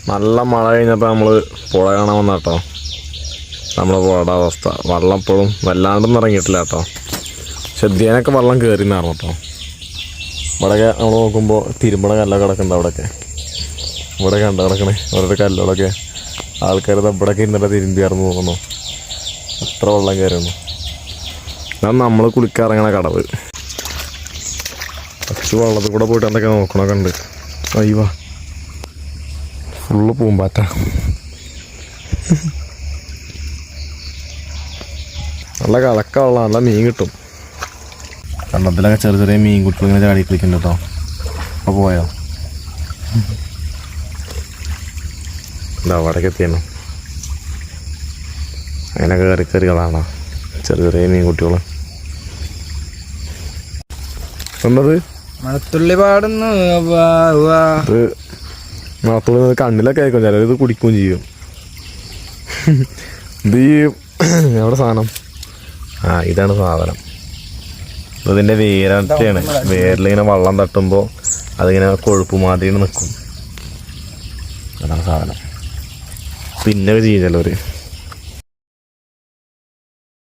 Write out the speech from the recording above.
നല്ല മഴ കഴിഞ്ഞപ്പോൾ നമ്മൾ പുഴ കാണാൻ വന്ന കേട്ടോ. നമ്മളെ പുഴയുടെ അവസ്ഥ വെള്ളം ഇപ്പോഴും വല്ലാണ്ടൊന്നും ഇറങ്ങിയിട്ടില്ല കേട്ടോ. ശ്രദ്ധേനൊക്കെ വെള്ളം കയറി നിറഞ്ഞു കേട്ടോ. ഇവിടെയൊക്കെ നമ്മൾ നോക്കുമ്പോൾ തിരുമ്പണ കല്ലൊക്കെ കിടക്കുന്നുണ്ട്. അവിടെയൊക്കെ ഇവിടെ കണ്ട കിടക്കണേ ഓരോ കല്ലുകളൊക്കെ ആൾക്കാർ ഇവിടെയൊക്കെ ഇന്നലെ തിരുമ്പിയാർന്ന് തോന്നുന്നു. അത്ര വെള്ളം കയറുന്നു. അതാണ് നമ്മൾ കുളിക്കാറിങ്ങണ കടവ്. കുറച്ച് വെള്ളത്തിൽ കൂടെ പോയിട്ട് എന്തൊക്കെ നോക്കണൊക്കെ ഉണ്ട്. അയ്യോ ഫുള്ള് പൂമ്പാറ്റ. നല്ല കളക്ക വെള്ളം, നല്ല മീൻ കിട്ടും. വെള്ളത്തിലൊക്കെ ചെറിയ ചെറിയ മീൻ കുട്ടികൾ ഇങ്ങനെ ചാടി കളിക്കുന്നുണ്ട് കേട്ടോ. അപ്പോൾ പോയോ എന്താ അവിടേക്ക് എത്തിയെന്നു. അങ്ങനെ കയറി കയറികളാണോ ചെറിയ ചെറിയ മീൻകുട്ടികൾ. എന്നത് മഴത്തുള്ളി പാടുന്നു. മഴത്തുള്ളി കണ്ണിലൊക്കെ ആയിരിക്കും, ചിലർ ഇത് കുടിക്കുകയും ചെയ്യും. ഇത് ഈ എവിടെ സാധനം? ഇതാണ് സാധനം. ഇതിൻ്റെ വേരൊക്കെയാണ്. വേരിലിങ്ങനെ വെള്ളം തട്ടുമ്പോൾ അതിങ്ങനെ കൊഴുപ്പ് മാതിരി നിൽക്കും. അതാണ് സാധനം. പിന്നെ ചെയ്യും ചിലവർ.